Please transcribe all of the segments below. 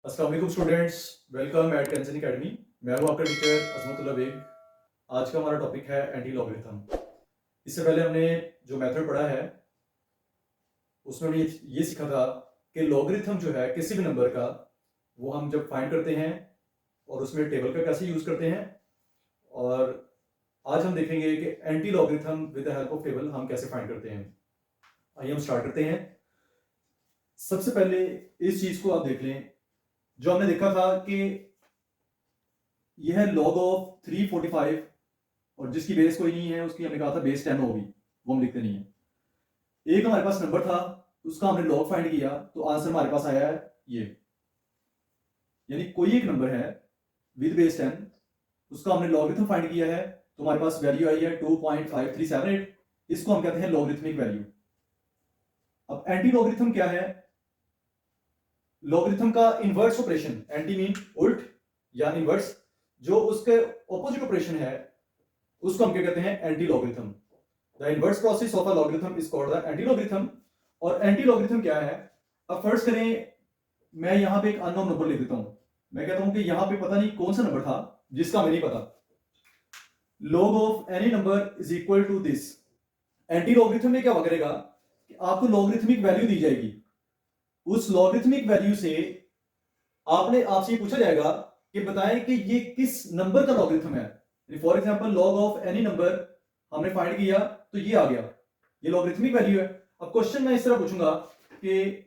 अस्सलाम वालेकुम students, welcome eight कैंसन academy. मैं हूं आपका टीचर अजमतुल्ला बेग। आज का हमारा टॉपिक है एंटी लॉगरिथम। इससे पहले हमने जो मेथड पढ़ा है उसमें हमने ये सीखा था कि लॉगरिथम जो है किसी भी नंबर का वो हम जब फाइंड करते हैं और उसमें टेबल का कैसे यूज करते हैं। और आज हम देखेंगे कि anti logarithm with the help of table हम कैसे फाइंड करते हैं। आइए हम स्टार्ट करते हैं। सबसे पहले इस चीज को आप देख लें जो हमने देखा था कि यह है log ऑफ 345 और जिसकी बेस कोई नहीं है उसकी हमने कहा था बेस 10 होगी, वो हम लिखते नहीं है। एक हमारे पास नंबर था, उसका हमने log फाइंड किया तो आंसर हमारे पास आया है ये, यानी कोई एक नंबर है विद बेस 10, उसका हमने लॉगरिथम फाइंड किया है तो हमारे पास वैल्यू आई है 2.5378। इसको हम कहते हैं लॉगरिथमिक वैल्यू। अब एंटी लॉगरिथम क्या है? लॉगरिथम का इनवर्स ऑपरेशन, एंटी मीन उल्ट या इनवर्स, जो उसके ऑपोजिट ऑपरेशन है उसको हम क्या कहते हैं? Anti logarithm. The inverse process of a logarithm is called the anti logarithm. और एंटी लॉगरिथम क्या है? अब फर्स्ट करें, मैं यहां पे एक अननोन नंबर लिख देता हूं। मैं कहता हूं कि यहां पे पता नहीं कौन सा नंबर था जिसका हमें नहीं पता। log of any number is equal to this. Anti logarithm में क्या करेगा कि आपको लॉगरिथमिक वैल्यू दी जाएगी, उस लॉगरिथमिक वैल्यू से आपसे ये पूछा जाएगा कि बताएं कि ये किस नंबर का लॉगरिथम है। For example log of any number हमने फाइंड किया तो ये आ गया, ये लॉगरिथमिक वैल्यू है। अब क्वेश्चन मैं इस तरह पूछूंगा कि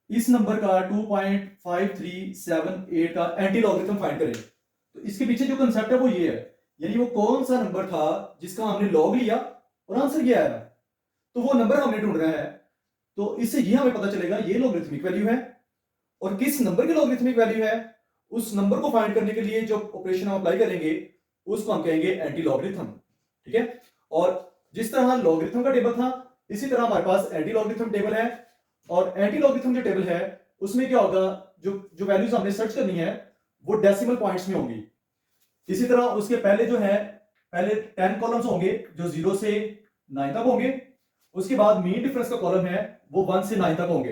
इस नंबर का 2.5378 का एंटी लॉगरिथम फाइंड करें, तो इसके पीछे जो कंसेप्ट है वो ये है, यानी वो कौन सा नंबर था जिसका हमने लॉग लिया और आंसर ये आया, तो वो नंबर हमने ढूंढ रहा है। तो इससे ये हमें पता चलेगा ये लॉगरिथमिक वैल्यू है, और किस नंबर की लॉगरिथमिक वैल्यू है उस नंबर को फाइंड करने के लिए जो ऑपरेशन हम अप्लाई करेंगे उसको हम कहेंगे एंटी लॉगरिथम। ठीक है? और जिस तरह लॉगरिथम का टेबल था इसी तरह हमारे पास एंटी लॉगरिथम टेबल है। और एंटी लॉगरिथम जो टेबल है उसमें क्या होगा, जो जो वैल्यूज हमने सर्च करनी है वो डेसिमल पॉइंट्स में होंगी। इसी तरह उसके पहले जो है, पहले 10 कॉलम्स होंगे जो 0 से 9 तक होंगे। उसके बाद मीन डिफरेंस का कॉलम है वो 1 से 9 तक होंगे,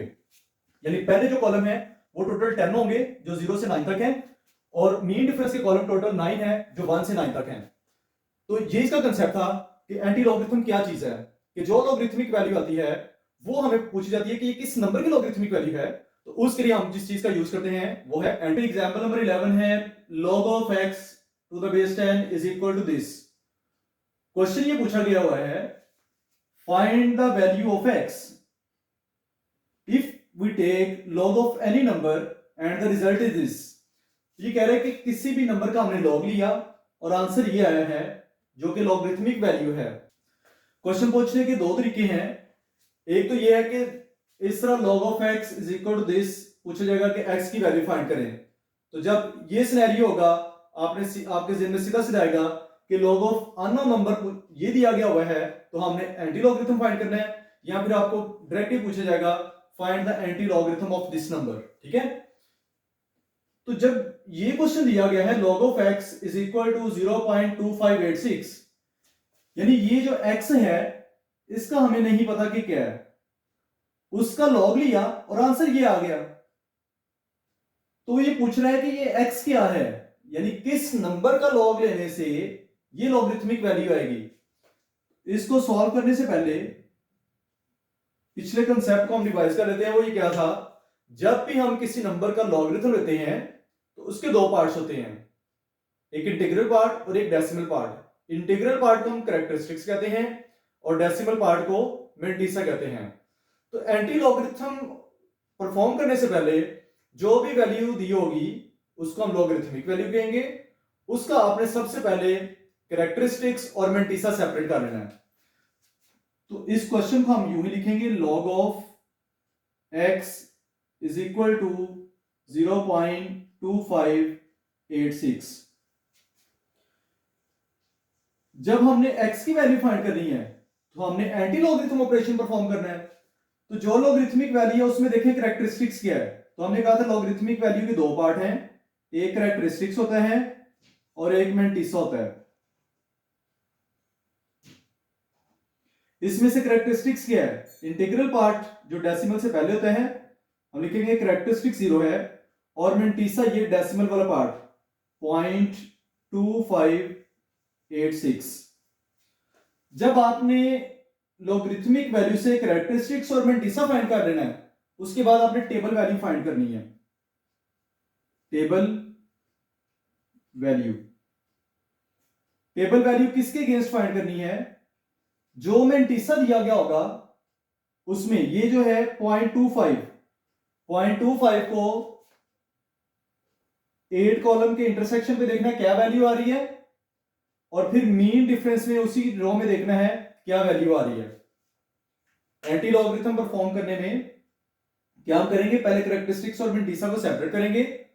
यानी पहले जो कॉलम है वो टोटल 10 होंगे जो 0 से 9 तक है, और मीन डिफरेंस के कॉलम टोटल 9 है जो 1 से 9 तक है। तो ये इसका कंसेप्ट था कि एंटी लॉगरिथम क्या चीज है, कि जो लॉगरिथमिक वैल्यू आती है वो हमें पूछी जाती है कि ये किस नंबर की लॉगरिथमिक वैल्यू है, तो उसके लिए हम जिस चीज का यूज करते हैं वो है एंटी। एग्जांपल नंबर 11 है log of x to the base 10 is equal to this. Question ये पूछा गया हुआ है find the value of x if we take log of any number and the result is this। ये कह रहे हैं कि किसी भी नंबर का हमने log लिया और आंसर ये आया है जो कि लॉगरिथमिक वैल्यू है। क्वेश्चन पूछने के दो तरीके हैं। एक तो ये है कि इस तरह log of x is equal to this पूछा जाएगा कि x की वैल्यू फाइंड करें। तो जब ये सिनेरियो होगा आपके ज़हन में सीधा सीधा आएगा कि log of अननोन नंबर ये दिया गया हुआ है तो हमने एंटी लॉगरिथम फाइंड करना है, या फिर आपको डायरेक्टली पूछा जाएगा find the anti logarithm of this number. ठीक है? तो जब ये क्वेश्चन दिया गया है log of x is equal to 0.2586, यानी ये जो x है इसका हमें नहीं पता कि क्या है, उसका log लिया और आंसर ये आ गया। तो ये पूछ रहा है कि ये x क्या है, यानी किस नंबर का log लेने से ये लॉगरिथमिक वैल्यू आएगी। इसको सॉल्व करने से पहले पिछले कंसेप्ट को हम रिवाइज कर लेते हैं। वो ये क्या था, जब भी हम किसी नंबर का लॉगरिथम लेते हैं तो उसके दो पार्ट्स होते हैं, एक इंटीग्रल पार्ट और एक डेसिमल पार्ट। इंटीग्रल पार्ट को हम कैरेक्टरिस्टिक्स कहते हैं और डेसिमल पार्ट को मेंटिसा कहते हैं। तो एंटी लॉगरिथम परफॉर्म करने से पहले जो भी वैल्यू दी होगी उसको हम लॉगरिथमिक वैल्यू कहेंगे। उसका आपने सबसे पहले कैरेक्टरिस्टिक्स और मेंटिसा सेपरेट कर लेना है। तो इस क्वेश्चन को हम यूं ही लिखेंगे log of x is equal to 0.2586। जब हमने x की वैल्यू फाइंड करनी है तो हमने एंटी लॉगरिथम ऑपरेशन परफॉर्म करना है। तो जो लॉगरिथमिक वैल्यू है उसमें देखें कैरेक्टरिस्टिक्स क्या है। तो हमने कहा था लॉगरिथमिक वैल्यू के दो पार्ट हैं, एक कैरेक्टरिस्टिक्स होता है और एक मेंटिसा होता है। इसमें से कैरेक्टरिस्टिक्स क्या है, इंटीग्रल पार्ट जो डेसिमल से पहले होता है हम लिखेंगे कैरेक्टरिस्टिक 0 है, और मेंटिसा ये डेसिमल वाला पार्ट 0.2586। जब आपने लॉगरिथमिक वैल्यू से कैरेक्टरिस्टिक्स और मेंटिसा फाइंड कर लेना है, उसके बाद आपने टेबल वैल्यू फाइंड करनी है। टेबल वैल्यू, टेबल वैल्यू किसके अगेंस्ट फाइंड करनी है? जो मेंटिसा दिया गया होगा उसमें ये जो है 0.25 को 8 कॉलम के इंटरसेक्शन पे देखना है क्या वैल्यू आ रही है, और फिर मीन डिफरेंस में उसी रो में देखना है क्या वैल्यू आ रही है। एंटी लॉगरिथम परफॉर्म करने में क्या हम करेंगे, पहले कैरेक्टरिस्टिक्स और मेंटिसा को सेपरेट करेंगे,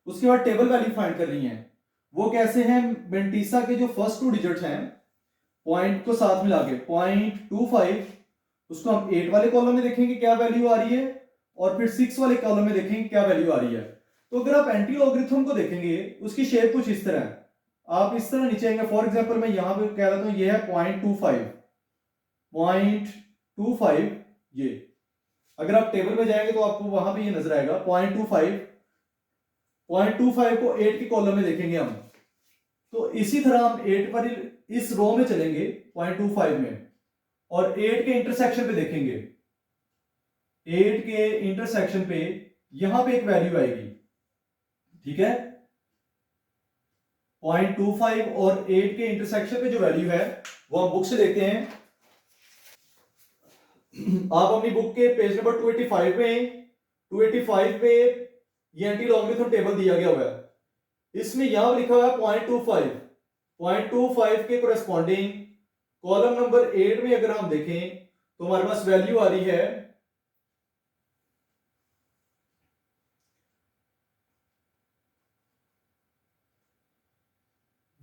उसके बाद टेबल वैल्यू फाइंड करनी है। वो कैसे हैं? मेंटिसा के जो फर्स्ट 2 डिजिट्स हैं, पॉइंट को साथ मिला के 0.25, उसको हम 8 वाले कॉलम में देखेंगे क्या वैल्यू आ रही है, और फिर 6 वाले कॉलम में देखेंगे क्या वैल्यू आ रही है। तो अगर आप एंटी लॉगरिथम को देखेंगे, उसकी शेप कुछ इस तरह है। आप इस तरह नीचे आएंगे, फॉर एग्जांपल मैं यहां पे कह रहा हूं ये है 0.25, ये अगर आप टेबल में जाएंगे तो आपको वहां पे ये नजर आएगा 0.25 को 8 के कॉलम में देखेंगे हम। तो इसी तरह हम 8 पर इस रो में चलेंगे 0.25 में, और 8 के इंटरसेक्शन पे देखेंगे। 8 के इंटरसेक्शन पे यहां पे एक वैल्यू आएगी, ठीक है। 0.25 और 8 के इंटरसेक्शन पे जो वैल्यू है वो हम बुक से देखते हैं। आप अपनी बुक के पेज नंबर 285 में 285 पे ये एंटी लॉगरिथम टेबल दिया गया हुआ है। इसमें यहां लिखा हुआ है 0.25 के कोरेस्पॉन्डिंग कॉलम नंबर 8 में अगर हम देखें तो हमारे पास वैल्यू आ रही है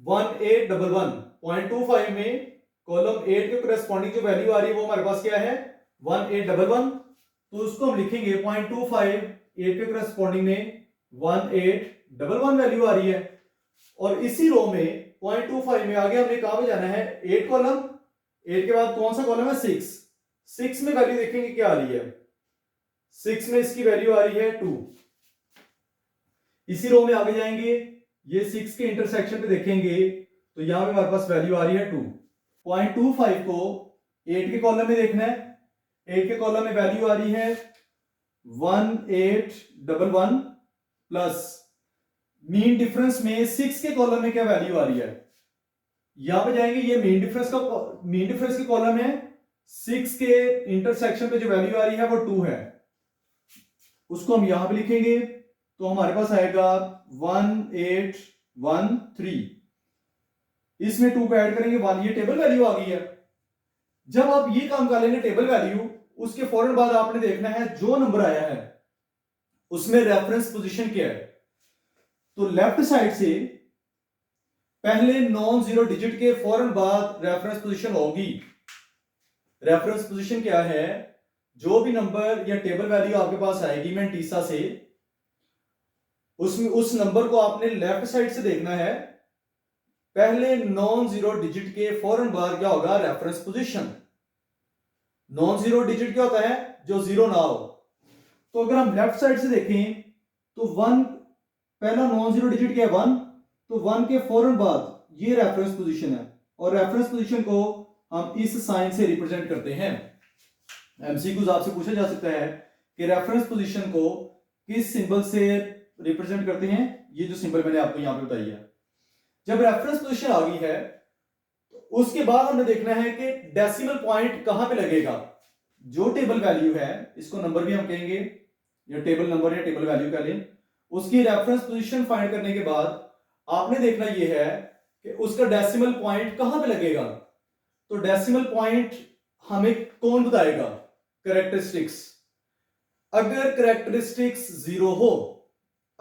1811। 0.25 में कॉलम 8 के कोरेस्पॉन्डिंग जो वैल्यू आ रही है वो हमारे पास क्या है 1811। तो उसको हम लिखेंगे 0.25 8 के कोरेस्पॉन्डिंग में 1811 वैल्यू आ रही है। और इसी रो में 0.25 में आगे हमने कहां पे जाना है 8 कॉलम, 8 के बाद कौन सा कॉलम है 6 में वैल्यू देखेंगे क्या आ रही है। 6 में इसकी वैल्यू आ रही है 2। इसी रो में आगे जाएंगे, ये 6 के इंटरसेक्शन पे देखेंगे तो यहां पे हमारे पास वैल्यू आ रही है 2। 0.25 को 8 के कॉलम में देखना है, 8 के कॉलम में वैल्यू आ रही है 1811 प्लस मीन डिफरेंस में 6 के कॉलम में क्या वैल्यू आ रही है। यहां पे जाएंगे, ये मीन डिफरेंस के कॉलम है, 6 के इंटरसेक्शन पे जो वैल्यू आ रही है वो 2 है, उसको हम यहां पे लिखेंगे तो हमारे पास आएगा 1813। इसमें 2 को ऐड करेंगे 1, ये टेबल वैल्यू आ गई है। जब आप ये काम कर लेंगे टेबल वैल्यू, उसके फौरन बाद आपने देखना है जो नंबर आया है उसमें रेफरेंस पोजीशन क्या है। तो लेफ्ट साइड से पहले नॉन जीरो डिजिट के फौरन बाद रेफरेंस पोजीशन होगी। रेफरेंस पोजीशन क्या है? जो भी नंबर या टेबल वैल्यू आपके पास आएगी मेंटिसा से, उसमें उस नंबर को आपने लेफ्ट साइड से देखना है। पहले नॉन जीरो डिजिट के फौरन बाद क्या होगा reference position. Non zero digit क्या होता है? जो जीरो ना हो। तो अगर हम लेफ्ट साइड से देखें तो 1, पहला नॉन जीरो डिजिट क्या है 1, तो 1 के फौरन बाद ये रेफरेंस पोजीशन है, और रेफरेंस पोजीशन को हम इस साइन से रिप्रेजेंट करते हैं। एमसीक्यूज आपसे पूछा जा सकता है कि रेफरेंस पोजीशन को किस सिंबल से रिप्रेजेंट करते हैं। ये जो सिंबल मैंने आपको यहां पे बताई है। जब रेफरेंस पोजीशन आ गई है तो उसके बाद हमें देखना है कि डेसिमल पॉइंट कहां पे लगेगा। जो टेबल वैल्यू है, इसको नंबर भी हम कहेंगे, या टेबल नंबर या टेबल वैल्यू कह लें, उसकी रेफरेंस पोजीशन फाइंड करने के बाद आपने देखना यह है कि उसका डेसिमल पॉइंट कहां पे लगेगा। तो डेसिमल पॉइंट हमें कौन बताएगा? कैरेक्टरिस्टिक्स। अगर कैरेक्टरिस्टिक्स जीरो हो,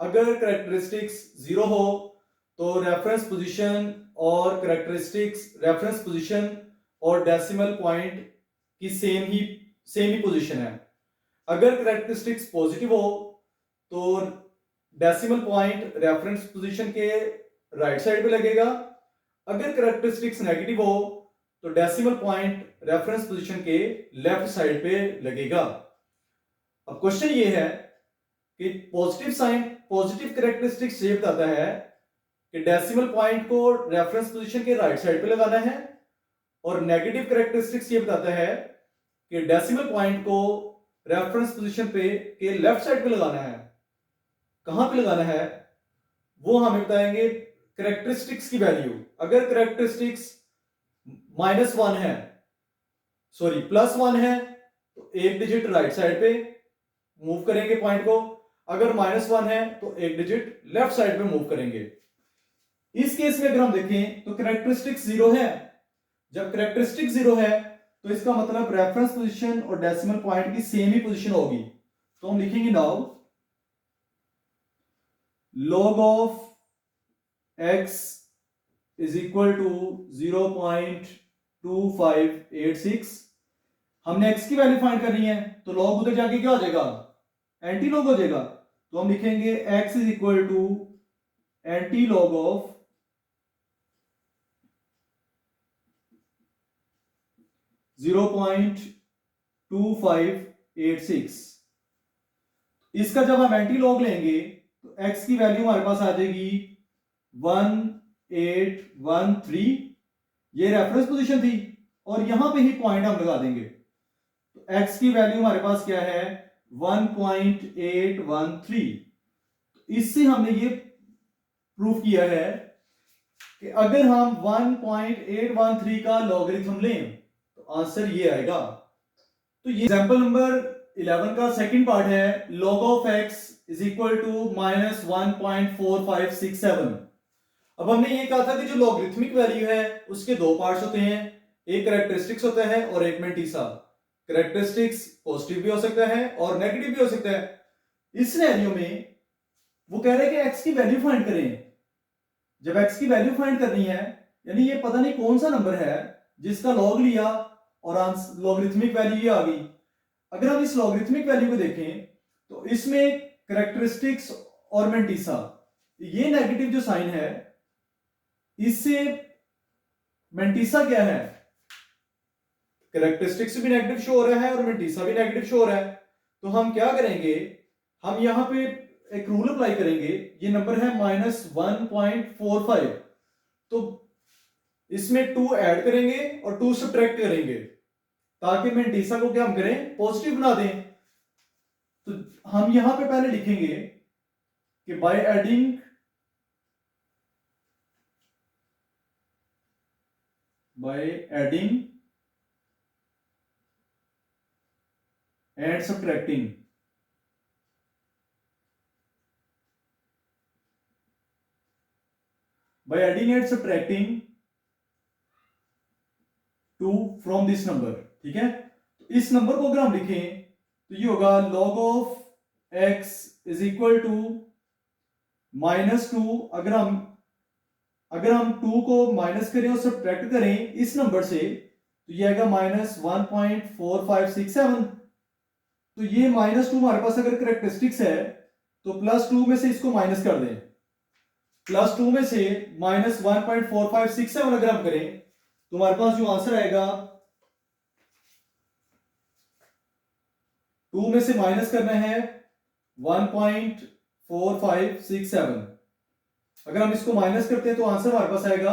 अगर कैरेक्टरिस्टिक्स जीरो हो तो रेफरेंस पोजीशन और कैरेक्टरिस्टिक्स, रेफरेंस पोजीशन और डेसिमल पॉइंट की सेम ही पोजीशन है। अगर कैरेक्टरिस्टिक्स पॉजिटिव हो तो डेसिमल पॉइंट रेफरेंस पोजीशन के राइट साइड पे लगेगा। अगर कैरेक्टरिस्टिक्स नेगेटिव हो तो डेसिमल पॉइंट रेफरेंस पोजीशन के लेफ्ट साइड पे लगेगा। अब क्वेश्चन ये है कि पॉजिटिव साइन, पॉजिटिव कैरेक्टरिस्टिक्स ये बताता है कि डेसिमल पॉइंट को रेफरेंस पोजीशन के राइट साइड पे लगाना है, और नेगेटिव कैरेक्टरिस्टिक्स ये बताता है कि डेसिमल पॉइंट को रेफरेंस पोजीशन पे के लेफ्ट साइड पे लगाना है। कहां पे लगाना है वो हमें बताएंगे कैरेक्टरिस्टिक्स की वैल्यू। अगर कैरेक्टरिस्टिक्स -1 है, सॉरी +1 है, तो एक डिजिट राइट साइड पे मूव करेंगे पॉइंट को। अगर -1 है तो एक डिजिट लेफ्ट साइड पे मूव करेंगे। इस केस में अगर हम देखें तो कैरेक्टरिस्टिक्स 0 है। जब कैरेक्टरिस्टिक 0 है तो इसका मतलब रेफरेंस पोजीशन और डेसिमल पॉइंट की सेम ही पोजीशन होगी। तो हम लिखेंगे now log of x is equal to 0.2586। हमने x की वैल्यू फाइंड करनी है, तो log उधर जाके क्या हो जाएगा, एंटी लॉग हो जाएगा। तो हम लिखेंगे x is equal to anti log of 0.2586। इसका जब हम एंटी लॉग लेंगे तो x की वैल्यू हमारे पास आ जाएगी 1813। ये रेफरेंस पोजीशन थी और यहां पे ही पॉइंट हम लगा देंगे। तो x की वैल्यू हमारे पास क्या है, 1.813। इससे हमने ये प्रूफ किया है कि अगर हम 1.813 का लॉगरिथम लें तो आंसर ये आएगा। तो ये एग्जांपल नंबर 11 का सेकंड पार्ट है, log of x is equal to -1.4567। अब हमने ये कहा था कि जो लॉगरिथमिक वैल्यू है उसके दो पार्ट्स होते हैं, एक कैरेक्टरिस्टिक्स होता है और एक मेंटिसा। कैरेक्टरिस्टिक्स पॉजिटिव भी हो सकता है और नेगेटिव भी हो सकता है। इस सिनेरियो में वो कह रहे हैं कि x की वैल्यू फाइंड करें। जब x की वैल्यू फाइंड करनी है, यानी ये पता नहीं कौन सा नंबर है जिसका लॉग लिया और लॉगरिथमिक वैल्यू ये आ गई। अगर हम इस लॉगरिथमिक वैल्यू को देखें तो इसमें कैरेक्टरिस्टिक्स और मेंटिसा, ये नेगेटिव जो साइन है इससे मेंटिसा क्या है, कैरेक्टरिस्टिक्स भी नेगेटिव शो हो रहा है और मेंटिसा भी नेगेटिव शो हो रहा है। तो हम क्या करेंगे, हम यहां पे एक रूल अप्लाई करेंगे। ये नंबर है -1.45, तो इसमें 2 ऐड करेंगे और 2 सब्ट्रैक्ट करेंगे ताकि मेंटिसा को क्या हम करें, पॉजिटिव बना दें। तो हम यहां पे पहले लिखेंगे कि by adding and subtracting, by adding and subtracting 2 from this number। ठीक है, तो इस नंबर को अगर हम लिखें तो ये होगा log of x is equal to -2। अगर हम 2 को माइनस करें और सब्ट्रैक्ट करें इस नंबर से तो ये आएगा -1.4567। तो ये -2 हमारे पास अगर कैरेक्टरिस्टिक्स है तो +2 में से इसको माइनस कर दें। +2 में से -1.4567 अगर हम करें तो हमारे पास जो आंसर आएगा, 2 में से माइनस करना है 1.4567। अगर हम इसको माइनस करते हैं तो आंसर हमारे पास आएगा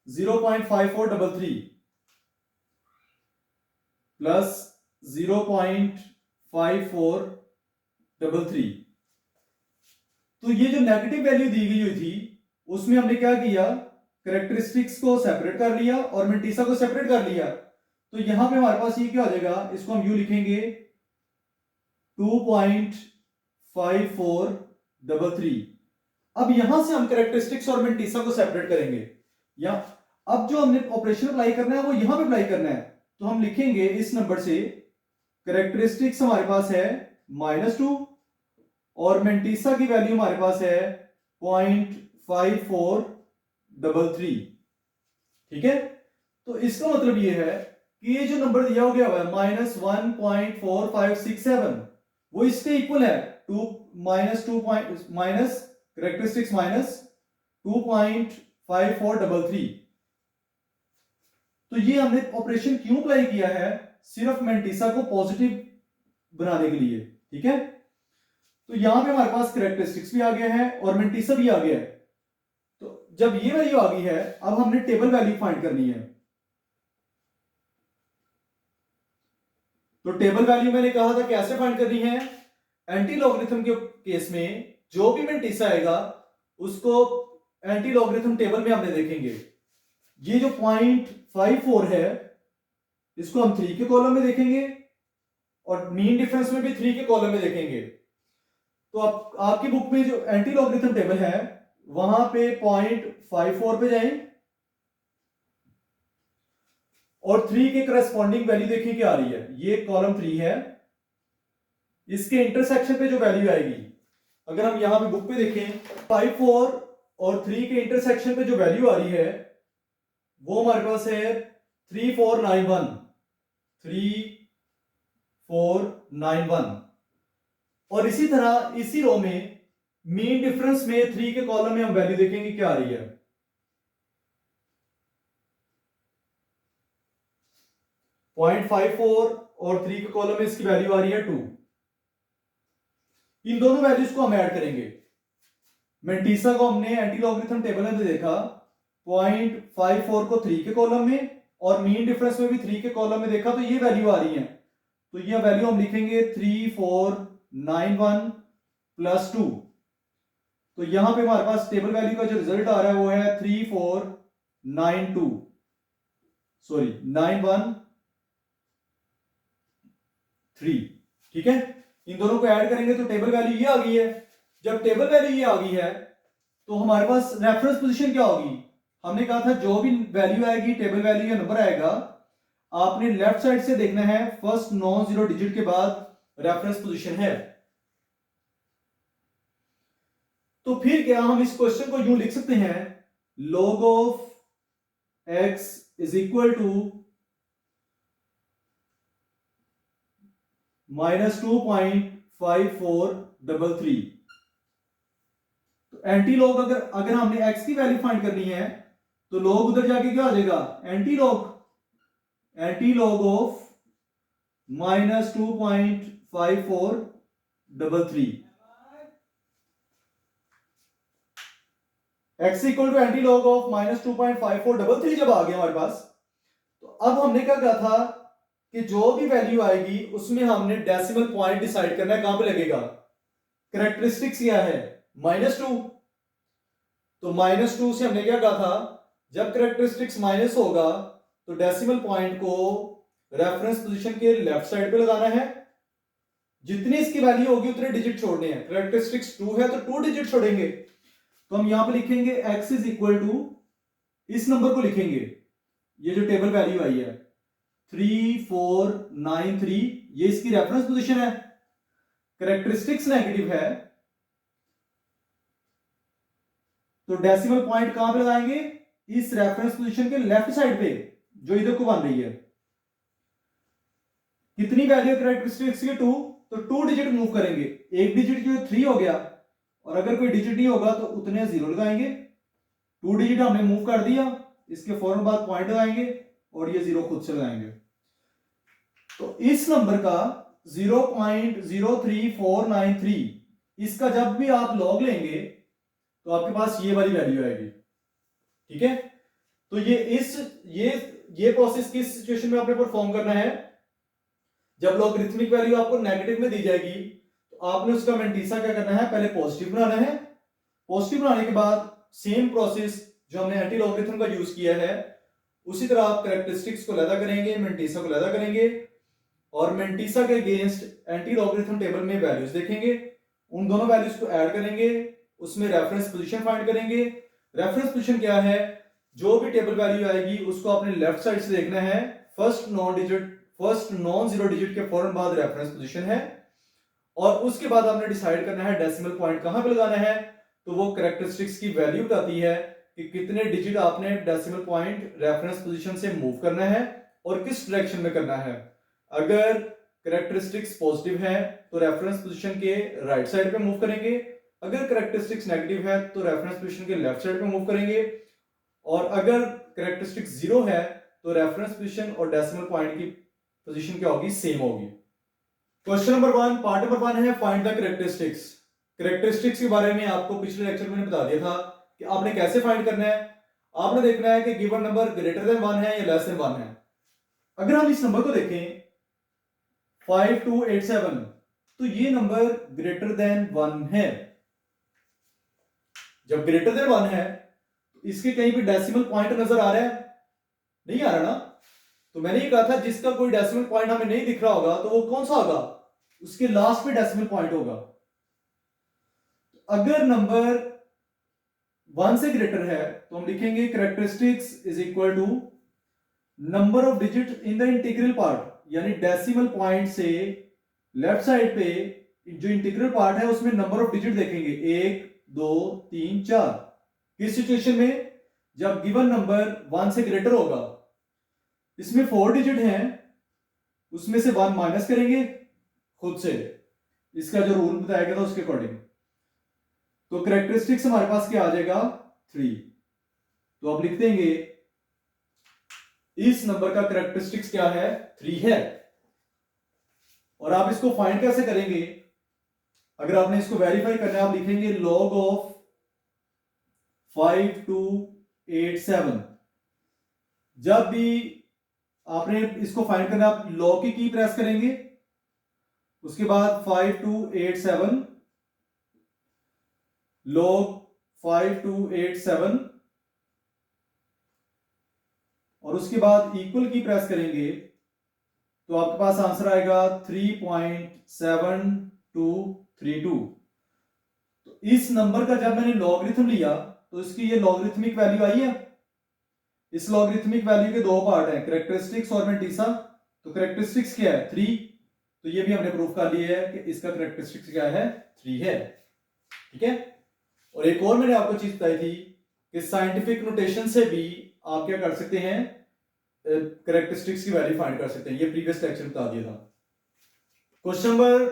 0.5433 प्लस 0.5433। तो ये जो नेगेटिव वैल्यू दी गई हुई थी उसमें हमने क्या किया, कैरेक्टरिस्टिक्स को सेपरेट कर लिया और मेंटिसा को सेपरेट कर लिया। तो यहां पे हमारे पास ये क्या हो जाएगा, इसको हम यू लिखेंगे 2.5433। अब यहां से हम कैरेक्टरिस्टिक्स और मेंटिसा को सेपरेट करेंगे। या अब जो हमने ऑपरेशन अप्लाई करना है वो यहां पे अप्लाई करना है। तो हम लिखेंगे इस नंबर से कैरेक्टरिस्टिक्स हमारे पास है -2 और मेंटिसा की वैल्यू हमारे पास है 0.5433। ठीक है, तो इसका मतलब ये है कि ये जो नंबर दिया हो गया हुआ है -1.4567 वो इसके इक्वल है 2 माइनस कैरेक्टरिस्टिक्स -2.5433। तो ये हमने ऑपरेशन क्यों अप्लाई किया है, सिर्फ मेंटिसा को पॉजिटिव बनाने के लिए। ठीक है, तो यहां पे हमारे पास करेक्टरिस्टिक्स भी आ गया है और मेंटिसा भी आ गया है। तो जब ये वैल्यू आ गई है, अब हमने टेबल वैल्यू फाइंड करनी है। तो टेबल वैल्यू मैंने कहा था कैसे फाइंड करनी है। एंटी लॉगरिथम के केस में जो भी मेंटिसा आएगा उसको एंटी लॉगरिथम टेबल में हमने देखेंगे। ये जो 0.54 है इसको हम 3 के कॉलम में देखेंगे और मीन डिफरेंस में भी 3 के कॉलम में देखेंगे। तो आपकी बुक में जो एंटी लॉगरिथम टेबल है वहां पे 0.54 पे जाएं और 3 के करस्पॉन्डिंग वैल्यू देखिए क्या आ रही है। ये कॉलम 3 है, इसके इंटरसेक्शन पे जो वैल्यू आएगी, अगर हम यहां पे बुक पे देखें 54 और 3 के इंटरसेक्शन पे जो वैल्यू आ रही है वो हमारे पास है 3491 3491। और इसी तरह इसी रो में मीन डिफरेंस में 3 के कॉलम में हम वैल्यू देखेंगे क्या आ रही है। 0.54 और 3 के कॉलम में इसकी वैल्यू आ रही है 2। इन दोनों वैल्यूज को हम ऐड करेंगे। मेंटिसा को हमने एंटी लॉगरिथम टेबल में देखा 0.54 को 3 के कॉलम में और मीन डिफरेंस में भी 3 के कॉलम में देखा, तो ये वैल्यू आ रही है। तो ये वैल्यू हम लिखेंगे 3491 प्लस 2। तो यहां पे हमारे पास टेबल वैल्यू का जो रिजल्ट आ रहा है वो है 3492 सॉरी 913। ठीक है, इन दोनों को ऐड करेंगे तो टेबल वैल्यू ये आ गई है। जब टेबल वैल्यू ये आ गई है तो हमारे पास रेफरेंस पोजीशन क्या होगी। हमने कहा था जो भी वैल्यू आएगी, टेबल वैल्यू या नंबर आएगा, आपने लेफ्ट साइड से देखना है फर्स्ट नॉन जीरो डिजिट के बाद रेफरेंस पोजीशन है। तो फिर क्या हम इस क्वेश्चन को यूं लिख सकते हैं, log of x is equal to -2.5433। तो एंटी लॉग अगर हमने x की वैल्यू फाइंड करनी है तो लॉग उधर जाके क्या हो जाएगा, anti log of -2.5433। x equal to anti log of -2.5433 जब आ गया हमारे पास, तो अब हमने क्या कहा था कि जो भी वैल्यू आएगी उसमें हमने डेसिमल पॉइंट डिसाइड करना है कहां पे लगेगा। कैरेक्टरिस्टिक्स क्या है, -2। तो -2 से हमने क्या कहा था, जब कैरेक्टरिस्टिक्स माइनस होगा तो डेसिमल पॉइंट को रेफरेंस पोजीशन के लेफ्ट साइड पे लगाना है। जितनी इसकी वैल्यू होगी उतने डिजिट छोड़ने हैं। कैरेक्टरिस्टिक्स 2 है तो 2 डिजिट छोड़ेंगे। तो हम यहां पे लिखेंगे x इज इक्वल टू, इस नंबर को लिखेंगे, ये जो टेबल वैल्यू आई है 3493, ये इसकी रेफरेंस पोजीशन है। कैरेक्टरिस्टिक्स नेगेटिव है तो डेसिमल पॉइंट कहां पे लगाएंगे, इस रेफरेंस पोजीशन के लेफ्ट साइड पे जो इधर को बन रही है। कितनी वैल्यू कैरेक्टरिस्टिक्स की 2, तो 2 डिजिट मूव करेंगे। एक डिजिट जो 3 हो गया और अगर कोई डिजिट नहीं होगा तो उतने 0 लगाएंगे। 2 डिजिट हमने मूव कर दिया, इसके फौरन बाद पॉइंट लगाएंगे और ये 0 खुद से लगाएंगे। तो इस नंबर का 0.03493, इसका जब भी आप लॉग लेंगे तो आपके पास ये वाली वैल्यू आएगी। ठीक है, तो ये प्रोसेस किस सिचुएशन में आपने परफॉर्म करना है, जब लॉगरिथमिक वैल्यू आपको नेगेटिव में दी जाएगी तो आपने उसका मेंटिसा क्या करना है, पहले पॉजिटिव बनाना है। पॉजिटिव बनाने के बाद सेम प्रोसेस जो हमने एंटी लॉगरिथम का यूज किया है उसी तरह आप कैरेक्टरिस्टिक्स को अलग करेंगे, मेंटिसा को अलग करेंगे और मेंटिसा के अगेंस्ट एंटी लॉगरिथम टेबल में वैल्यूज देखेंगे, उन दोनों वैल्यूज को ऐड करेंगे, उसमें रेफरेंस पोजीशन फाइंड करेंगे। रेफरेंस पोजीशन क्या है, जो भी टेबल वैल्यू आएगी उसको आपने लेफ्ट साइड से देखना है, फर्स्ट नॉन जीरो डिजिट के फौरन बाद रेफरेंस पोजीशन है और उसके बाद आपने डिसाइड करना है डेसिमल पॉइंट कहां पे लगाना है। तो वो कैरेक्टरिस्टिक्स की वैल्यू बताती है कि कितने डिजिट आपने डेसिमल पॉइंट रेफरेंस पोजीशन से मूव करना है और किस डायरेक्शन में करना है। अगर कैरेक्टरिस्टिक्स पॉजिटिव है तो रेफरेंस पोजीशन के राइट साइड पे मूव करेंगे, अगर कैरेक्टरिस्टिक्स नेगेटिव है तो रेफरेंस पोजीशन के लेफ्ट साइड पे मूव करेंगे और अगर कैरेक्टरिस्टिक्स 0 है तो रेफरेंस पोजीशन और डेसिमल पॉइंट की पोजीशन क्या होगी, सेम होगी। क्वेश्चन नंबर 1 पार्ट नंबर 1 है फाइंड द कैरेक्टरिस्टिक्स। कैरेक्टरिस्टिक्स के बारे में आपको पिछले लेक्चर में बता दिया था कि आपने कैसे फाइंड करना है। आपने देखना है कि गिवन नंबर ग्रेटर देन 1 है या लेस देन 1 है। अगर हम इस नंबर को देखें 5287 तो ये नंबर ग्रेटर देन 1 है। जब ग्रेटर देन 1 है तो इसके कहीं पे डेसिमल पॉइंट नजर आ रहा है? नहीं आ रहा ना। तो मैंने ये कहा था जिसका कोई डेसिमल पॉइंट हमें नहीं दिख रहा होगा तो वो कौन सा होगा? उसके लास्ट पे डेसिमल पॉइंट होगा। अगर नंबर 1 से ग्रेटर है तो हम लिखेंगे characteristics is equal to number of digit in the integral part, यानी डेसिमल पॉइंट से लेफ्ट साइड पे जो इंटीग्रल पार्ट है उसमें नंबर ऑफ डिजिट देखेंगे 1 2 3 4। किस सिचुएशन में? जब गिवन नंबर 1 से ग्रेटर होगा। इसमें 4 डिजिट हैं, उसमें से 1 माइनस करेंगे खुद से, इसका जो रूल बताया गया था उसके अकॉर्डिंग। तो कैरेक्टरिस्टिक्स हमारे पास क्या आ जाएगा? 3। तो आप लिख देंगे इस नंबर का कैरेक्टरिस्टिक्स क्या है? 3 है। और आप इसको फाइंड कैसे करेंगे? अगर आपने इसको वेरीफाई करना है आप लिखेंगे लॉग ऑफ 5287। जब भी आपने इसको फाइंड करना आप लॉग की प्रेस करेंगे, उसके बाद 5287 लॉग 5287 और उसके बाद इक्वल की प्रेस करेंगे तो आपके पास आंसर आएगा 3.7232। तो इस नंबर का जब मैंने लॉगरिथम लिया तो इसकी ये लॉगरिथमिक वैल्यू आई है। इस लॉगरिथमिक वैल्यू के दो पार्ट हैं, कैरेक्टरिस्टिक्स और मेंटिसा। तो कैरेक्टरिस्टिक्स क्या है? 3। तो ये भी हमने प्रूफ कर लिया है कि इसका कैरेक्टरिस्टिक्स क्या है? 3 है। ठीक है। और एक और मैंने आपको चीज बताई थी कि साइंटिफिक नोटेशन से भी आप क्या कर सकते हैं? कैरेक्टरिस्टिक्स की वैल्यू फाइंड कर सकते हैं। ये प्रीवियस लेक्चर बता दिया था। क्वेश्चन नंबर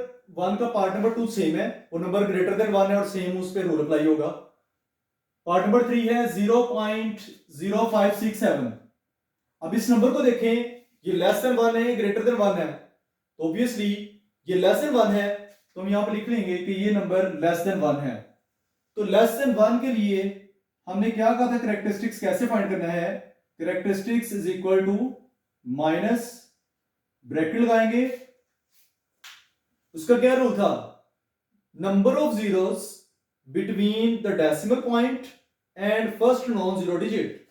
1 का पार्ट नंबर 2 सेम है, वो नंबर ग्रेटर देन 1 है और सेम उस पे रूल अप्लाई होगा। पार्ट नंबर 3 है 0.0567। अब इस नंबर को देखें, ये लेस देन 1 है, ग्रेटर देन 1 है। तो ऑब्वियसली ये लेस देन 1 है तो हम यहां पर लिख लेंगे कि ये नंबर लेस देन 1 है। तो लेस देन 1 के लिए हमने क्या कहा था? कैरेक्टरिस्टिक्स कैसे फाइंड करना है? Characteristics is equal to minus bracket लगाएंगे, उसका क्या रूल था? Number of zeros between the decimal point and first non zero digit.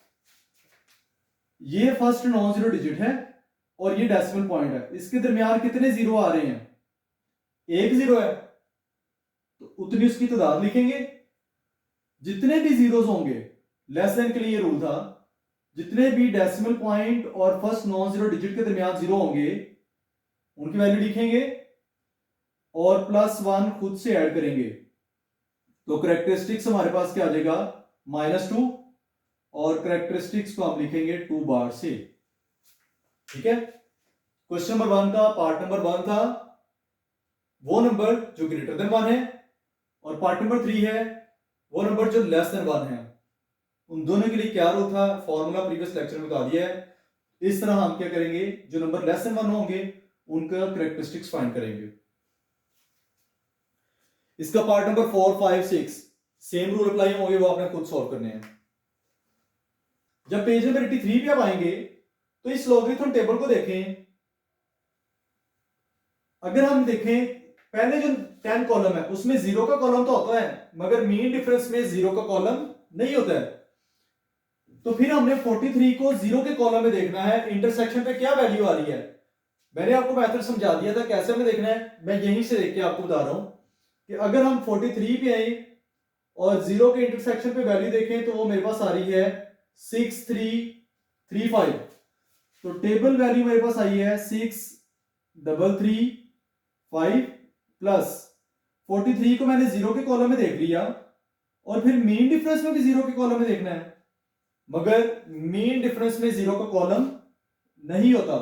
ये फर्स्ट नॉन जीरो डिजिट है और ये डेसिमल पॉइंट है, इसके दरमियान कितने जीरो आ रहे हैं? एक जीरो है तो उतनी उसकी तादाद लिखेंगे। जितने भी जीरोस होंगे, लेस देन के लिए ये रूल था, जितने भी डेसिमल पॉइंट और फर्स्ट नॉन जीरो डिजिट के दरमियान जीरो होंगे उनकी वैल्यू लिखेंगे और +1 खुद से ऐड करेंगे। तो कैरेक्टरिस्टिक्स हमारे पास क्या आ जाएगा? -2 और कैरेक्टरिस्टिक्स को हम लिखेंगे 2 बार से। ठीक है। क्वेश्चन नंबर 1 का पार्ट नंबर 1 था वो नंबर जो ग्रेटर देन 1 है और पार्ट नंबर 3 है वो नंबर जो लेस देन 1 है। उन दोनों के लिए क्या रूल था? फॉर्मूला प्रीवियस लेक्चर में बता दिया है। इस तरह हम क्या करेंगे? जो नंबर लेस देन 1 होंगे उनका कैरेक्टरिस्टिक्स फाइंड करेंगे। इसका part number 4 5 6 same rule apply होंगे, वो आपने खुद सॉल्व करने हैं। जब पेज नंबर 83 पे आप आएंगे तो इस लॉगरिथम टेबल को देखें। अगर हम देखें पहले जो 10 कॉलम है उसमें 0 का कॉलम तो होता है मगर मीन डिफरेंस में 0 का कॉलम नहीं होता है। तो फिर हमने 43 को 0 के कॉलम में देखना है, इंटरसेक्शन पे क्या वैल्यू आ रही है। मैंने आपको मेथड समझा दिया था कैसे हमें देखना है, मैं यहीं से देख के आपको बता रहा हूं कि अगर हम 43 पे आए और 0 के इंटरसेक्शन पे वैल्यू देखें तो वो मेरे पास आ रही है 6335। तो टेबल वैल्यू मेरे पास आई है 6335 प्लस 43 को मैंने 0 के कॉलम में देख लिया और फिर मीन डिफरेंस में भी 0 के कॉलम में देखना है, मगर मीन डिफरेंस में 0 का कॉलम नहीं होता।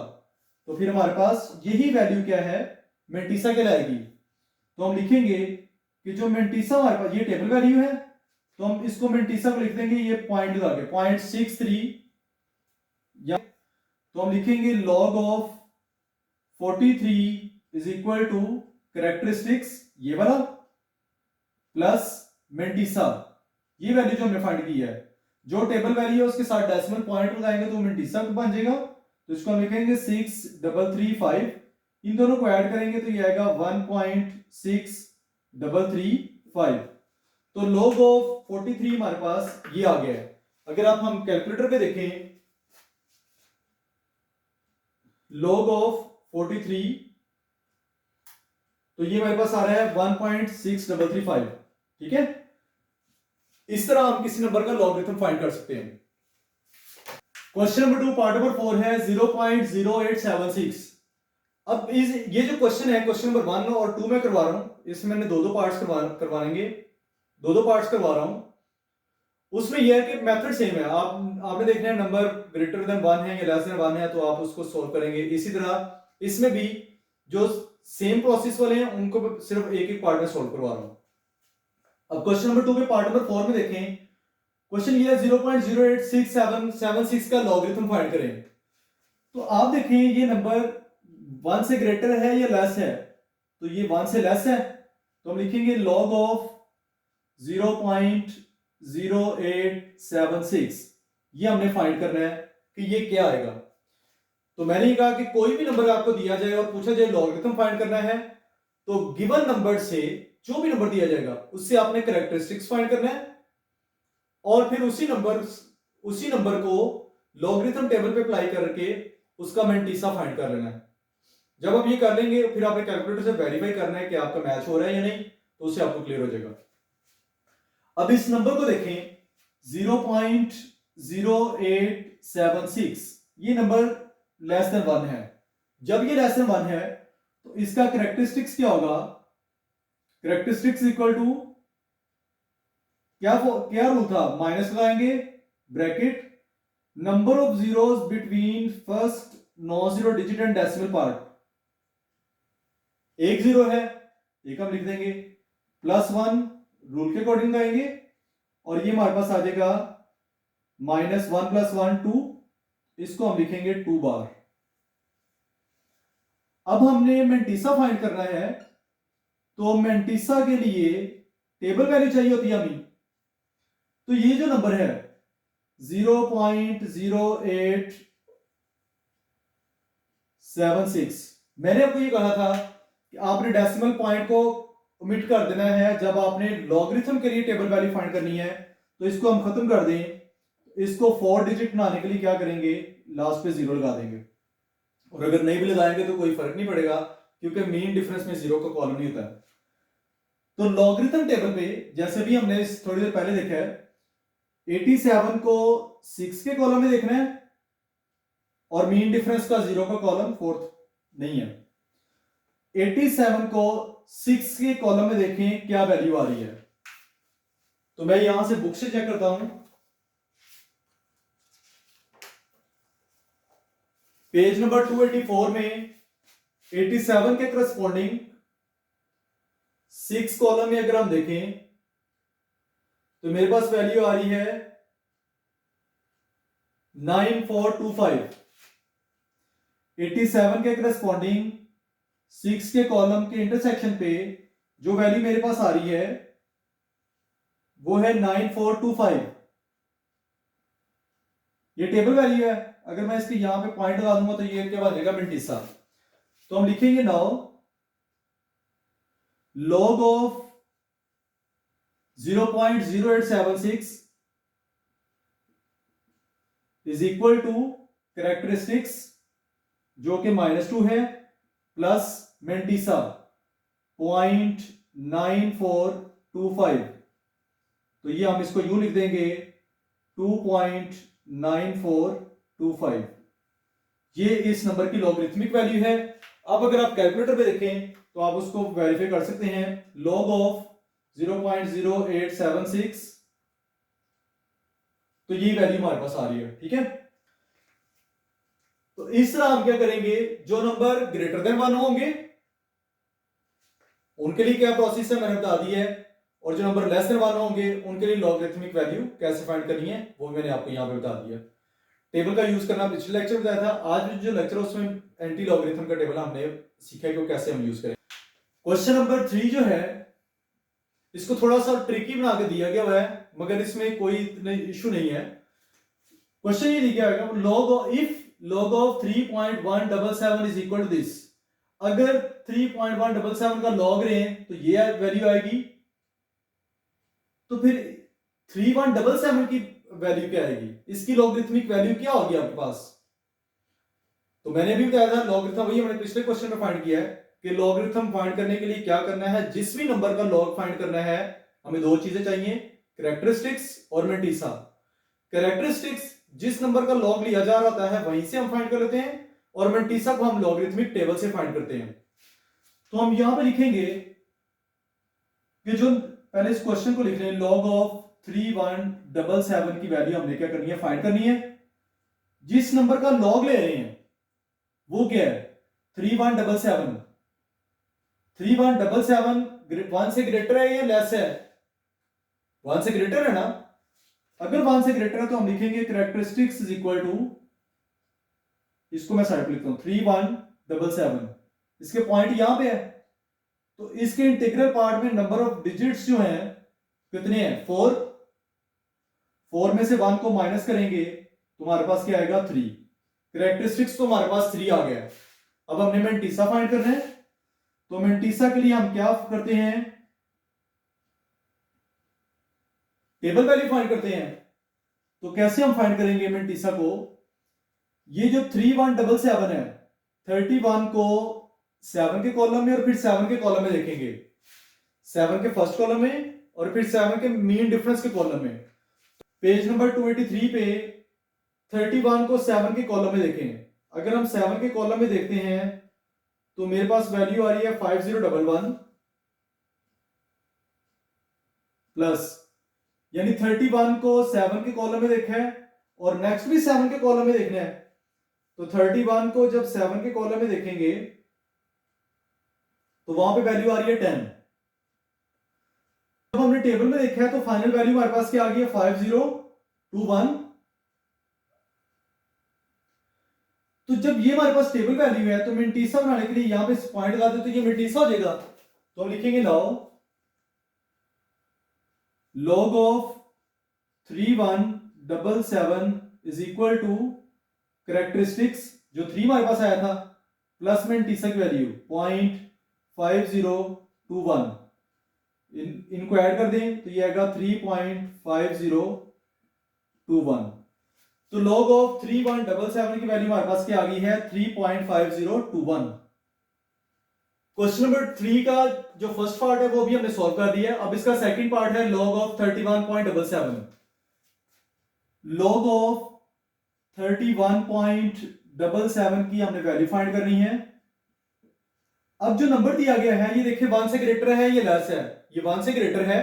तो फिर हमारे पास यही वैल्यू क्या है? मेंटिसा कहलाएगी। तो हम लिखेंगे कि जो मेंटिसा हमारे पास ये टेबल वैल्यू है तो हम इसको मेंटिसा को लिख देंगे ये पॉइंट लगा के 0.63 या तो हम लिखेंगे log of 43 is equal to characteristics ये वाला प्लस मेंटिसा, ये वैल्यू जो हमने फाइंड की है, जो टेबल वैल्यू है उसके साथ डेसिमल पॉइंट लगाएंगे तो मेंटिसा बन जाएगा। तो इसको हम लिखेंगे 6335, इन दोनों को ऐड करेंगे तो ये आएगा 1.6335। तो log ऑफ 43 हमारे पास ये आ गया है। अगर आप हम कैलकुलेटर पे देखें log ऑफ 43, तो ये हमारे पास आ रहा है 1.6335। ठीक है, इस तरह हम किसी नंबर का लॉगरिथम फाइंड कर सकते हैं। क्वेश्चन नंबर 2 पार्ट नंबर 4 है 0.0876। अब ये जो क्वेश्चन है, क्वेश्चन नंबर 1 और 2 में करवा रहा हूं, इसमें मैंने दो पार्ट्स करवाएंगे, दो पार्ट्स करवा रहा हूं। उसमें यह है कि मेथड सेम है, आपने देखना है नंबर ग्रेटर देन 1 है या लेस देन 1 है तो आप उसको सोल्व करेंगे। इसी तरह इसमें भी जो सेम प्रोसेस वाले हैं उनको सिर्फ एक एक पार्ट में सोल्व करवा रहा हूं। अब क्वेश्चन नंबर 2 के पार्ट नंबर 4 में देखें, क्वेश्चन ये है 0.08676 का लॉगरिथम फाइंड करें। तो आप देखें ये नंबर 1 से ग्रेटर है या लेस है, तो ये 1 से लेस है तो हम लिखेंगे log ऑफ 0.0876, ये हमने फाइंड करना है कि ये क्या आएगा। तो मैंने ये कहा कि कोई भी नंबर आपको दिया जाए और पूछा जाए लॉगरिथम फाइंड करना है, तो गिवन नंबर से जो भी नंबर दिया जाएगा उससे आपने कैरेक्टरिस्टिक्स फाइंड करना है और फिर उसी नंबर को लॉगरिथम टेबल पे अप्लाई करके उसका मेंटिसा फाइंड कर लेना है। जब आप ये कर लेंगे फिर आपने कैलकुलेटर से वेरीफाई करना है कि आपका मैच हो रहा है या नहीं, तो उससे आपको क्लियर हो जाएगा। अब इस नंबर को देखें 0.0876, ये नंबर लेस देन 1 है। जब ये लेस देन 1 है तो इसका कैरेक्टरिस्टिक्स क्या होगा, कैरेक्टरिस्टिक्स इक्वल टू क्या रूल था, माइनस लगाएंगे bracket number of zeros between first non zero digit and decimal part. एक जीरो है, एक हम लिख देंगे, +1 रूल के अकॉर्डिंग लगाएंगे और ये हमारे पास आ जाएगा -1 + 1 2, इसको हम लिखेंगे 2 बार। अब हमने मेंटिसा फाइंड करना है, तो मेंटिसा के लिए टेबल वैल्यू चाहिए होती है हमें। तो ये जो नंबर है 0.0876, मैंने आपको ये कहा था कि आपने डेसिमल पॉइंट को ओमिट कर देना है जब आपने लॉगरिथम के लिए टेबल वैल्यू फाइंड करनी है। तो इसको हम खत्म कर दें, इसको 4 डिजिट बनाने के लिए क्या करेंगे, लास्ट पे 0 लगा देंगे। और अगर नहीं भी लगाएंगे तो कोई फर्क नहीं पड़ेगा क्योंकि मीन डिफरेंस में 0 का कॉलम नहीं होता है। तो लॉगरिथम टेबल पे जैसे भी हमने थोड़ी देर पहले देखा है, 87 को 6 के कॉलम में देखना है और मीन डिफरेंस का 0 का कॉलम फोर्थ नहीं है। 87 को 6 के कॉलम में देखें क्या वैल्यू आ रही है। तो मैं यहां से बुक से चेक करता हूं, पेज नंबर 284 में 87 के करस्पॉन्डिंग 6 कॉलम में अगर हम देखें तो मेरे पास वैल्यू आ रही है 9425। 87 के करस्पॉन्डिंग 6 के कॉलम के इंटरसेक्शन पे जो वैल्यू मेरे पास आ रही है वो है 9425। ये टेबल वैल्यू है, अगर मैं इसके यहां पे पॉइंट लगा दूंगा तो ये क्या बनेगा, मेंटिसा। तो हम लिखेंगे now log of 0.0876 is equal to characteristics जो कि -2 है प्लस मेंटिसा 0.9425। तो ये हम इसको यूं लिख देंगे 2.9425। ये इस नंबर की लॉगरिथमिक वैल्यू है। अब अगर आप कैलकुलेटर पे देखें तो आप उसको वेरीफाई कर सकते हैं, log ऑफ 0.0876, तो ये वैल्यू हमारे पास आ रही है। ठीक है, तो इस तरह हम क्या करेंगे, जो नंबर ग्रेटर देन 1 होंगे उनके लिए क्या प्रोसेस है मैंने बता दी है, और जो नंबर लेस देन 1 होंगे उनके लिए लॉगरिथमिक वैल्यू कैसे फाइंड करनी है वो मैंने आपको यहां पे बता दिया। टेबल का यूज करना पिछले लेक्चर में बताया था, आज जो लेक्चर उसमें एंटी लॉगरिथम का टेबल हमने सीखा है कि वो कैसे हम यूज करें। क्वेश्चन नंबर 3 जो है इसको थोड़ा सा ट्रिकी बना के दिया गया हुआ है, मगर इसमें कोई इशू नहीं है। क्वेश्चन ये दिया गया log if log of 3.177 is equal to this. अगर 3.177 का लॉग लें तो ये वैल्यू आएगी, तो फिर 3177 की वैल्यू क्या आएगी, इसकी लॉगरिथमिक वैल्यू क्या होगी आपके पास। तो मैंने भी बताया था लॉगरिथम, वही हमने पिछले क्वेश्चन में फाइंड किया है कि लॉगरिथम फाइंड करने के लिए क्या करना है, जिस भी नंबर का लॉग फाइंड करना है हमें दो चीजें चाहिए, कैरेक्टरिस्टिक्स और मेंटिसा। कैरेक्टरिस्टिक्स जिस नंबर का लॉग लिया जा रहा है वहीं से हम फाइंड कर लेते हैं, और मेंटिसा को हम लॉगरिथमिक टेबल से फाइंड करते हैं। तो हम यहां पे लिखेंगे कि जो पहले इस क्वेश्चन को लिख रहे हैं लॉग ऑफ 3177 की वैल्यू हमने क्या करनी है, फाइंड करनी है। जिस नंबर का लॉग ले रहे हैं वो क्या है 3177। 3177 1 से ग्रेटर है या लेस है, 1 से ग्रेटर है ना। अगर 1 से ग्रेटर है तो हम लिखेंगे कैरेक्टरिस्टिक्स इज इक्वल टू, इसको मैं साइड पे लिखता हूं 3177, इसके पॉइंट यहां पे है, तो इसके इंटीग्रल पार्ट में नंबर ऑफ डिजिट्स जो हैं कितने हैं 4। 4 में से 1 को माइनस करेंगे तो हमारे पास क्या आएगा 3। कैरेक्टरिस्टिक्स तो हमारे पास 3 आ गया। अब हमने मेंटिसा फाइंड करना है, तो मेंटिसा के लिए हम क्या करते हैं, टेबल वैल्यू फाइंड करते हैं। तो कैसे हम फाइंड करेंगे मेंटिसा को, ये जो 3177 है 31 को 7 के कॉलम में और फिर 7 के कॉलम में देखेंगे, 7 के फर्स्ट कॉलम में और फिर 7 के मीन डिफरेंस के कॉलम में। पेज नंबर 283 पे 31 को 7 के कॉलम में देखें। अगर हम 7 के कॉलम में देखते हैं तो मेरे पास वैल्यू आ रही है 5011 प्लस, यानी 31 को 7 के कॉलम में देखा है और नेक्स्ट भी 7 के कॉलम में देखना है। तो 31 को जब 7 के कॉलम में देखेंगे तो वहां पे वैल्यू आ रही है 10। जब हमने टेबल में देखा है तो फाइनल वैल्यू हमारे पास क्या आ गई है 5021। तो जब ये हमारे पास टेबल वैल्यू है तो मेंटिसा बनाने के लिए यहां पे पॉइंट लगा दे तो ये मेंटिसा हो जाएगा। तो हम लिखेंगे now log of 3177 is equal to characteristics जो 3 हमारे पास आया था प्लस मेंटिसा की वैल्यू 0.5021, इनको ऐड कर दें तो ये आएगा 3.5021। तो log ऑफ 3177 की वैल्यू हमारे पास क्या आ गई है 3.5021। क्वेश्चन नंबर 3 का जो फर्स्ट पार्ट है वो भी हमने सॉल्व कर दिया है। अब इसका सेकंड पार्ट है log ऑफ 31.77। log ऑफ 31.77 की हमने वैल्यू फाइंड करनी है। अब जो नंबर दिया गया है ये देखिए 1 से ग्रेटर है ये लेस है, ये 1 से ग्रेटर है।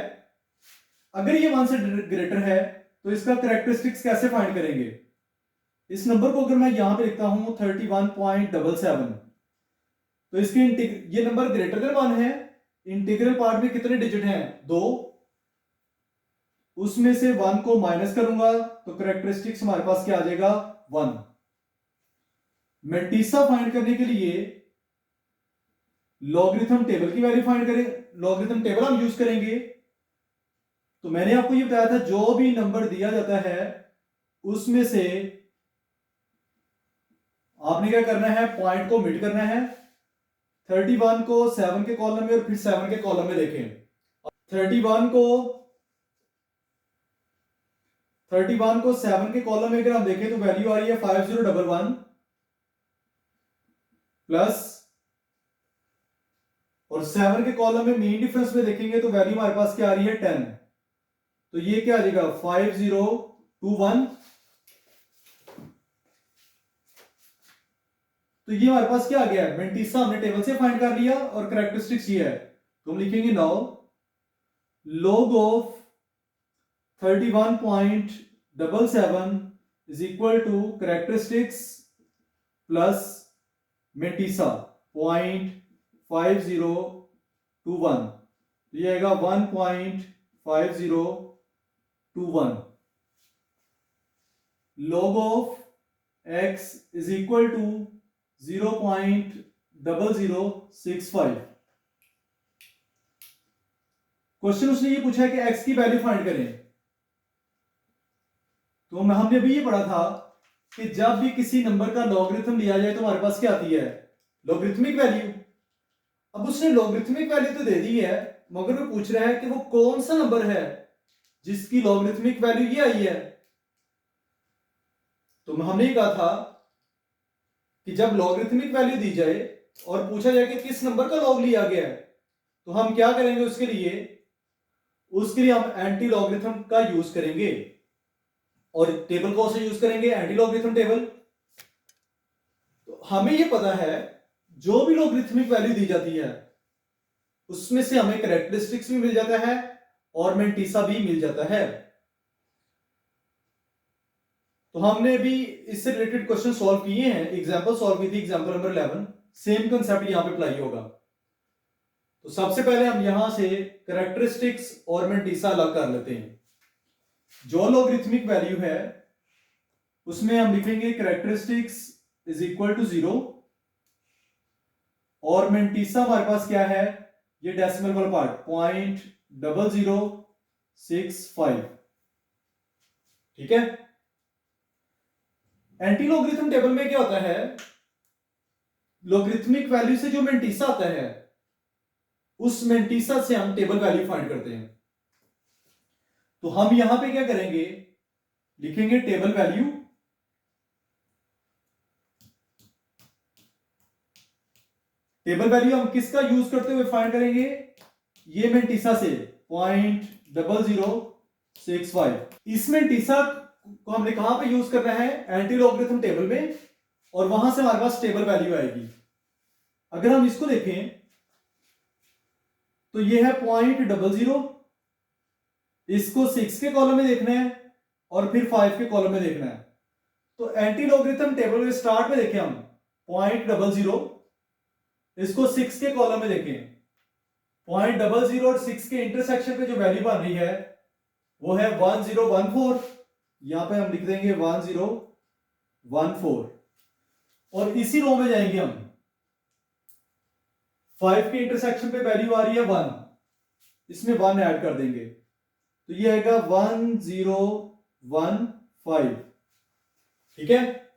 अगर ये 1 से ग्रेटर है तो इसका कैरेक्टरिस्टिक्स कैसे फाइंड करेंगे। इस नंबर को अगर मैं यहां पे लिखता हूं 31.77 तो इसके ये नंबर ग्रेटर देन 1 है, इंटीग्रल पार्ट में कितने डिजिट हैं 2, उसमें से 1 को माइनस करूंगा तो कैरेक्टरिस्टिक्स हमारे पास क्या आ जाएगा 1। मेंटिसा फाइंड करने के लिए लॉगरिथम टेबल की वैल्यू फाइंड करें, लॉगरिथम टेबल हम यूज करेंगे। तो मैंने आपको ये बताया था जो भी नंबर दिया जाता है उसमें से आपने क्या करना है पॉइंट को मिड करना है। 31 को 7 के कॉलम में और फिर 7 के कॉलम में देखें। 31 को 7 के कॉलम में अगर हम देखें तो वैल्यू आ रही है 5011 प्लस, और 7 के कॉलम में मीन डिफरेंस में देखेंगे तो वैल्यू हमारे पास क्या आ रही है 10। तो ये क्या आ जाएगा 5021। तो ये हमारे पास क्या आ गया है मेंटिसा हमने टेबल से फाइंड कर लिया और कैरेक्टरिस्टिक्स ये है। तो हम लिखेंगे now log of 31.77 is equal to characteristics plus mantissa 0.5021। तो ये आएगा 1.5021। log of x is equal to 0.0001 0065। Question उसने ये पूछा है कि x की वैल्यू फाइंड करें। तो हमने अभी ये पढ़ा था कि जब भी किसी नंबर का लॉगरिथम लिया जाए तो हमारे पास क्या आती है, लॉगरिथमिक वैल्यू। अब उसने लॉगरिथमिक वैल्यू तो दे दी है, मगर वो पूछ रहा है कि वो कौन सा नंबर है जिसकी लॉगरिथमिक वैल्यू ये आई है। तो हमने ये कहा था कि जब लॉगरिथमिक वैल्यू दी जाए और पूछा जाए कि किस नंबर का लॉग लिया गया है, तो हम क्या करेंगे उसके लिए हम एंटी लॉगरिथम का यूज करेंगे। और टेबल कौन सा यूज करेंगे, एंटी लॉगरिथम टेबल। तो हमें यह पता है जो भी लॉगरिथमिक वैल्यू दी जाती है उसमें से हमें कैरेक्टरिस्टिक्स भी मिल जाता है और मेंटीसा भी मिल जाता है। तो हमने भी इससे रिलेटेड क्वेश्चन सॉल्व किए हैं, एग्जांपल सॉल्व की थी, एग्जांपल नंबर 11। सेम कंसेप्ट यहां पे अप्लाई होगा। तो सबसे पहले हम यहां से कैरेक्टरिस्टिक्स और मेंटीसा अलग कर लेते हैं। जो लॉगरिथमिक वैल्यू है उसमें हम लिखेंगे कैरेक्टरिस्टिक्स इज इक्वल टू 0 और मेंटीसा हमारे पास क्या है, ये डेसिमल वाला पार्ट 0.0065। ठीक है। एंटी लॉगरिथम टेबल में क्या होता है, लॉगरिथमिक वैल्यू से जो मेंटीसा आता है उस मेंटीसा से हम टेबल वैल्यू फाइंड करते हैं। तो हम यहां पे क्या करेंगे, लिखेंगे टेबल वैल्यू। टेबल वैल्यू हम किसका यूज करते हुए फाइंड करेंगे, ये मेंटीसा से 0.0065। इस मेंटीसा को हमने कहां पे यूज करना है, एंटी लॉगरिथम टेबल में, और वहां से हमारे पास टेबल वैल्यू आएगी। अगर हम इसको देखें तो ये है 0.00, इसको 6 के कॉलम में देखना है और फिर 5 के कॉलम में देखना है। तो एंटी लॉगरिथम टेबल में स्टार्ट में देखें हम 0.00, इसको 6 के कॉलम में देखें, 0.00 और 6 के इंटरसेक्शन पे जो वैल्यू बन रही है वो है 1014। यहां पे हम लिख देंगे 1014 और इसी रो में जाएंगे हम, 5 के इंटरसेक्शन पे वैल्यू आ रही है 1, इसमें 1 ऐड कर देंगे तो ये आएगा 1015। ठीक है।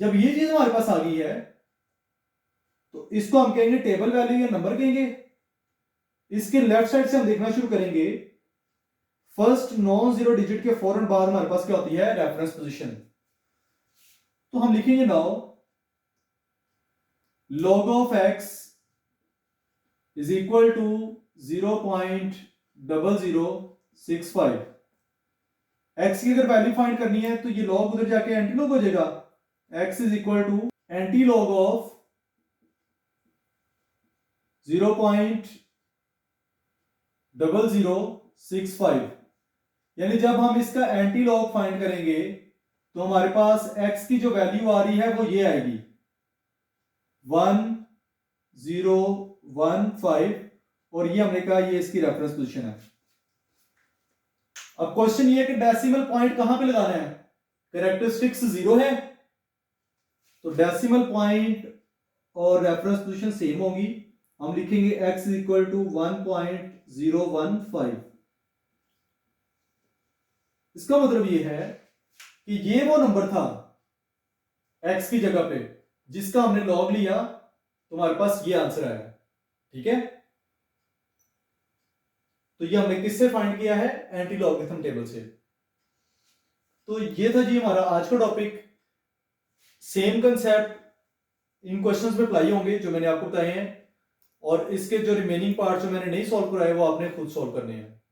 जब ये चीज हमारे पास आ गई है तो इसको हम कहेंगे टेबल वैल्यू या नंबर कहेंगे। इसके लेफ्ट साइड से हम देखना शुरू करेंगे, फर्स्ट नॉन जीरो डिजिट के फौरन बाद हमारे पास क्या होती है, रेफरेंस पोजीशन। तो हम लिखेंगे now log of x is equal to 0.0065। x की अगर वैल्यू फाइंड करनी है तो ये log उधर जाके एंटी लॉग हो जाएगा, x is equal to anti log of 0.0065। यानी जब हम इसका एंटी लॉग फाइंड करेंगे तो हमारे पास x की जो वैल्यू आ रही है वो ये आएगी 1015, और ये हमने कहा ये इसकी रेफरेंस पोजीशन है। अब क्वेश्चन ये है कि डेसिमल पॉइंट कहां पे लगाना है, कैरेक्टरिस्टिक्स 0 है तो डेसिमल पॉइंट और रेफरेंस पोजीशन सेम होगी। हम लिखेंगे x इज इक्वल टू 1.015। इसका मतलब ये है कि ये वो नंबर था x की जगह पे जिसका हमने लॉग लिया, तो हमारे पास ये आंसर आया। ठीक है। तो ये हमने किससे फाइंड किया है, एंटी लॉगरिथम टेबल से। तो ये था जी हमारा आज का topic. Same concept in questions में अप्लाई होंगे जो मैंने आपको बताए हैं, और इसके जो रिमेनिंग पार्ट जो मैंने नहीं सॉल्व कराए वो आपने खुद सॉल्व करने हैं।